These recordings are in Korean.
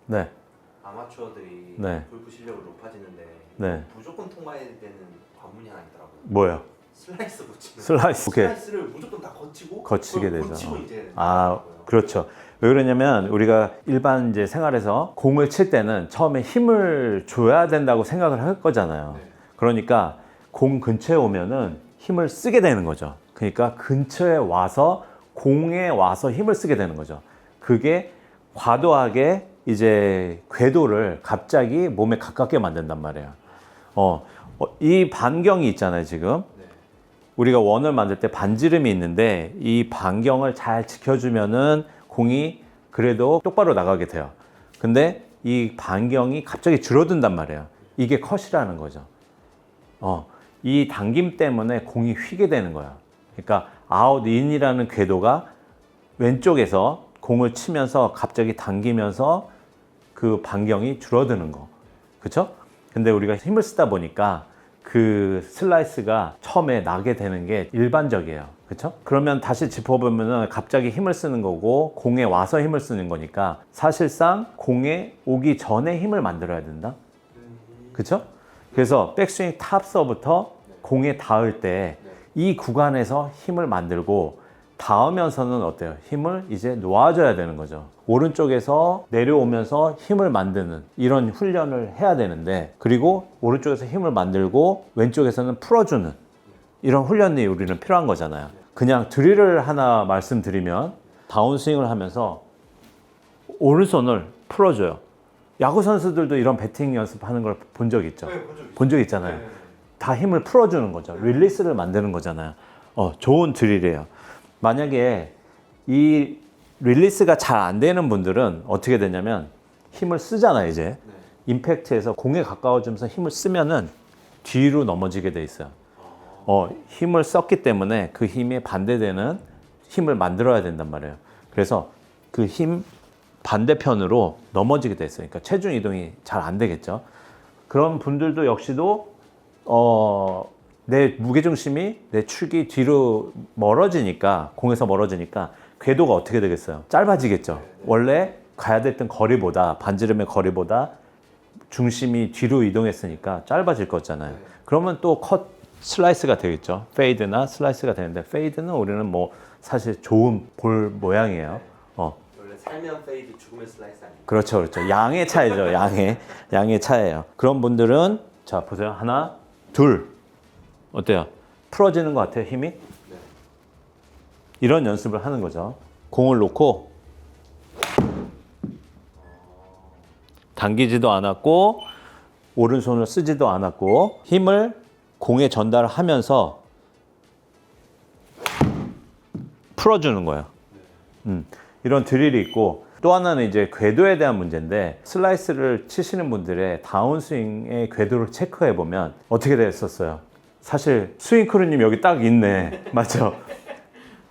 네. 아마추어들이 네. 골프 실력이 높아지는데 네. 무조건 통과해야 되는 관문이 하나 있더라고요. 뭐요? 슬라이스 고치는. 슬라이스. 오케이. 슬라이스를 무조건 다 거치고 거치게 되죠. 거치고 이제 아, 그렇죠. 왜 그러냐면 우리가 일반 이제 생활에서 공을 칠 때는 처음에 힘을 줘야 된다고 생각을 할 거잖아요. 네. 그러니까 공 근처에 오면은 힘을 쓰게 되는 거죠. 그러니까 근처에 와서 공에 와서 힘을 쓰게 되는 거죠. 그게 과도하게 이제 궤도를 갑자기 몸에 가깝게 만든단 말이에요. 이 반경이 있잖아요, 지금. 네. 우리가 원을 만들 때 반지름이 있는데 이 반경을 잘 지켜주면은 공이 그래도 똑바로 나가게 돼요. 근데 이 반경이 갑자기 줄어든단 말이에요. 이게 컷이라는 거죠. 이 당김 때문에 공이 휘게 되는 거야. 그러니까 아웃 인이라는 궤도가 왼쪽에서 공을 치면서 갑자기 당기면서 그 반경이 줄어드는 거. 그쵸? 근데 우리가 힘을 쓰다 보니까 그 슬라이스가 처음에 나게 되는 게 일반적이에요. 그쵸? 그러면 다시 짚어보면은 갑자기 힘을 쓰는 거고 공에 와서 힘을 쓰는 거니까 사실상 공에 오기 전에 힘을 만들어야 된다. 그쵸? 그래서 백스윙 탑서부터 공에 닿을 때 이 구간에서 힘을 만들고 닿으면서는 어때요? 힘을 이제 놓아줘야 되는 거죠. 오른쪽에서 내려오면서 힘을 만드는 이런 훈련을 해야 되는데, 그리고 오른쪽에서 힘을 만들고 왼쪽에서는 풀어주는 이런 훈련이 우리는 필요한 거잖아요. 그냥 드릴을 하나 말씀드리면 다운스윙을 하면서 오른손을 풀어줘요. 야구 선수들도 이런 배팅 연습하는 걸 본 적 있죠? 네, 본 적 있잖아요. 다 힘을 풀어주는 거죠. 릴리스를 만드는 거잖아요. 좋은 드릴이에요. 만약에 이 릴리스가 잘 안 되는 분들은 어떻게 되냐면 힘을 쓰잖아요, 이제. 임팩트에서 공에 가까워지면서 힘을 쓰면은 뒤로 넘어지게 돼 있어요. 힘을 썼기 때문에 그 힘에 반대되는 힘을 만들어야 된단 말이에요. 그래서 그 힘 반대편으로 넘어지게 돼 있어요. 그러니까 체중 이동이 잘 안 되겠죠. 그런 분들도 역시도 내 무게중심이 내 축이 뒤로 멀어지니까, 공에서 멀어지니까 궤도가 어떻게 되겠어요? 짧아지겠죠. 원래 가야 됐던 거리보다, 반지름의 거리보다 중심이 뒤로 이동했으니까 짧아질 거잖아요. 그러면 또 컷 슬라이스가 되겠죠. 페이드나 슬라이스가 되는데, 페이드는 우리는 뭐 사실 좋은 볼 모양이에요. 원래 살면 페이드, 죽으면 슬라이스 아니에요? 그렇죠, 그렇죠. 양의 차이죠. 양의 차이예요. 그런 분들은 자 보세요. 하나, 둘. 어때요? 풀어지는 것 같아요, 힘이? 네. 이런 연습을 하는 거죠. 공을 놓고 당기지도 않았고 오른손을 쓰지도 않았고 힘을 공에 전달하면서 풀어주는 거예요. 이런 드릴이 있고, 또 하나는 이제 궤도에 대한 문제인데, 슬라이스를 치시는 분들의 다운스윙의 궤도를 체크해 보면 어떻게 됐었어요? 사실 스윙 크루님 여기 딱 있네. 맞죠?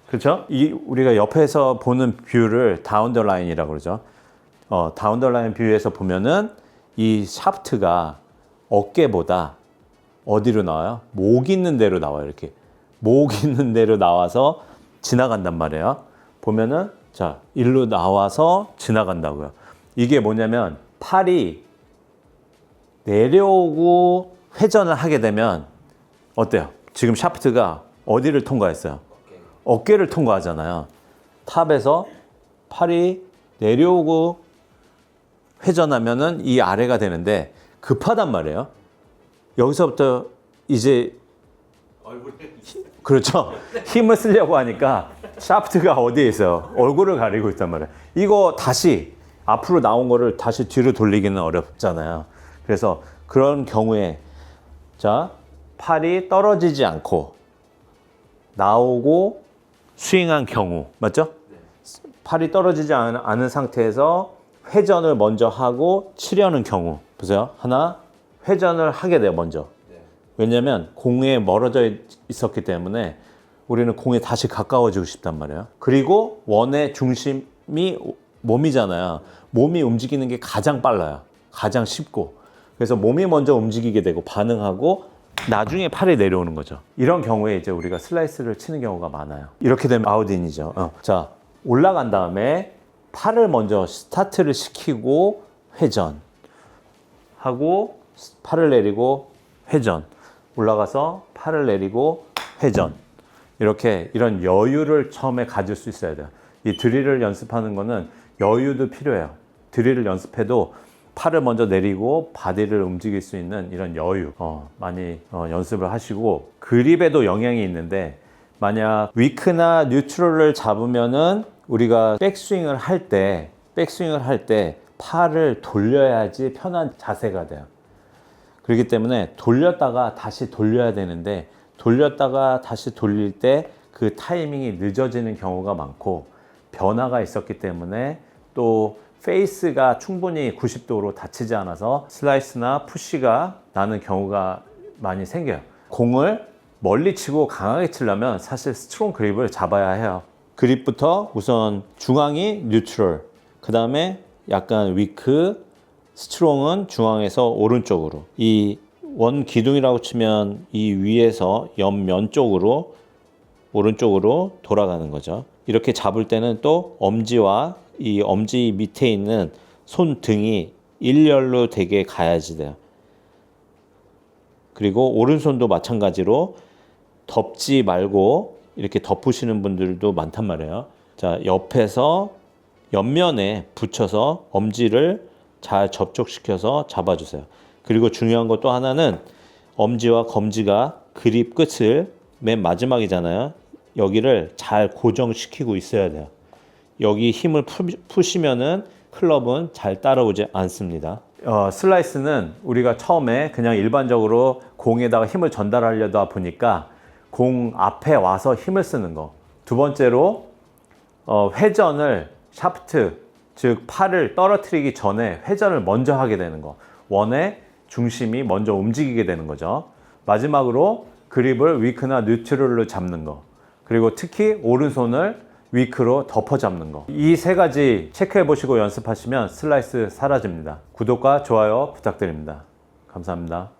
그렇죠? 우리가 옆에서 보는 뷰를 다운 더 라인이라고 그러죠. 다운 더 라인 뷰에서 보면은 이 샤프트가 어깨보다 어디로 나와요? 목 있는 데로 나와요. 이렇게 목 있는 데로 나와서 지나간단 말이에요. 보면은 자, 일로 나와서 지나간다고요. 이게 뭐냐면 팔이 내려오고 회전을 하게 되면 어때요? 지금 샤프트가 어디를 통과했어요? 어깨를 통과하잖아요. 탑에서 팔이 내려오고 회전하면은 이 아래가 되는데 급하단 말이에요. 여기서부터 이제 그렇죠. 힘을 쓰려고 하니까 샤프트가 어디에 있어요? 얼굴을 가리고 있단 말이에요. 이거 다시 앞으로 나온 거를 다시 뒤로 돌리기는 어렵잖아요. 그래서 그런 경우에 자, 팔이 떨어지지 않고 나오고 스윙한 경우, 맞죠? 팔이 떨어지지 않은 상태에서 회전을 먼저 하고 치려는 경우, 보세요. 하나, 회전을 하게 돼요, 먼저. 왜냐면 공에 멀어져 있었기 때문에 우리는 공에 다시 가까워지고 싶단 말이에요. 그리고 원의 중심이 몸이잖아요. 몸이 움직이는 게 가장 빨라요. 가장 쉽고. 그래서 몸이 먼저 움직이게 되고 반응하고 나중에 팔이 내려오는 거죠. 이런 경우에 이제 우리가 슬라이스를 치는 경우가 많아요. 이렇게 되면 아웃인이죠. 자, 올라간 다음에 팔을 먼저 스타트를 시키고 회전 하고 팔을 내리고 회전 올라가서 팔을 내리고 회전 이렇게 이런 여유를 처음에 가질 수 있어야 돼요. 이 드릴을 연습하는 거는 여유도 필요해요. 드릴을 연습해도 팔을 먼저 내리고 바디를 움직일 수 있는 이런 여유 많이 연습을 하시고 그립에도 영향이 있는데 만약 위크나 뉴트럴을 잡으면은 우리가 백스윙을 할 때 팔을 돌려야지 편한 자세가 돼요. 그렇기 때문에 돌렸다가 다시 돌려야 되는데 돌렸다가 다시 돌릴 때 그 타이밍이 늦어지는 경우가 많고 변화가 있었기 때문에 또 페이스가 충분히 90도로 닫히지 않아서 슬라이스나 푸시가 나는 경우가 많이 생겨요. 공을 멀리 치고 강하게 치려면 사실 스트롱 그립을 잡아야 해요. 그립부터 우선 중앙이 뉴트럴, 그 다음에 약간 위크, 스트롱은 중앙에서 오른쪽으로. 이 원 기둥이라고 치면 이 위에서 옆면 쪽으로 오른쪽으로 돌아가는 거죠. 이렇게 잡을 때는 또 엄지와 이 엄지 밑에 있는 손등이 일렬로 되게 가야지 돼요. 그리고 오른손도 마찬가지로 덮지 말고 이렇게 덮으시는 분들도 많단 말이에요. 자, 옆에서 옆면에 붙여서 엄지를 잘 접촉시켜서 잡아주세요. 그리고 중요한 것 또 하나는 엄지와 검지가 그립 끝을 맨 마지막이잖아요. 여기를 잘 고정시키고 있어야 돼요. 여기 힘을 푸시면은 클럽은 잘 따라오지 않습니다. 슬라이스는 우리가 처음에 그냥 일반적으로 공에다가 힘을 전달하려다 보니까 공 앞에 와서 힘을 쓰는 거. 두 번째로 회전을 샤프트, 즉 팔을 떨어뜨리기 전에 회전을 먼저 하게 되는 거. 원의 중심이 먼저 움직이게 되는 거죠. 마지막으로 그립을 위크나 뉴트럴로 잡는 거. 그리고 특히 오른손을 위크로 덮어 잡는 거. 이 세 가지 체크해 보시고 연습하시면 슬라이스 사라집니다. 구독과 좋아요 부탁드립니다. 감사합니다.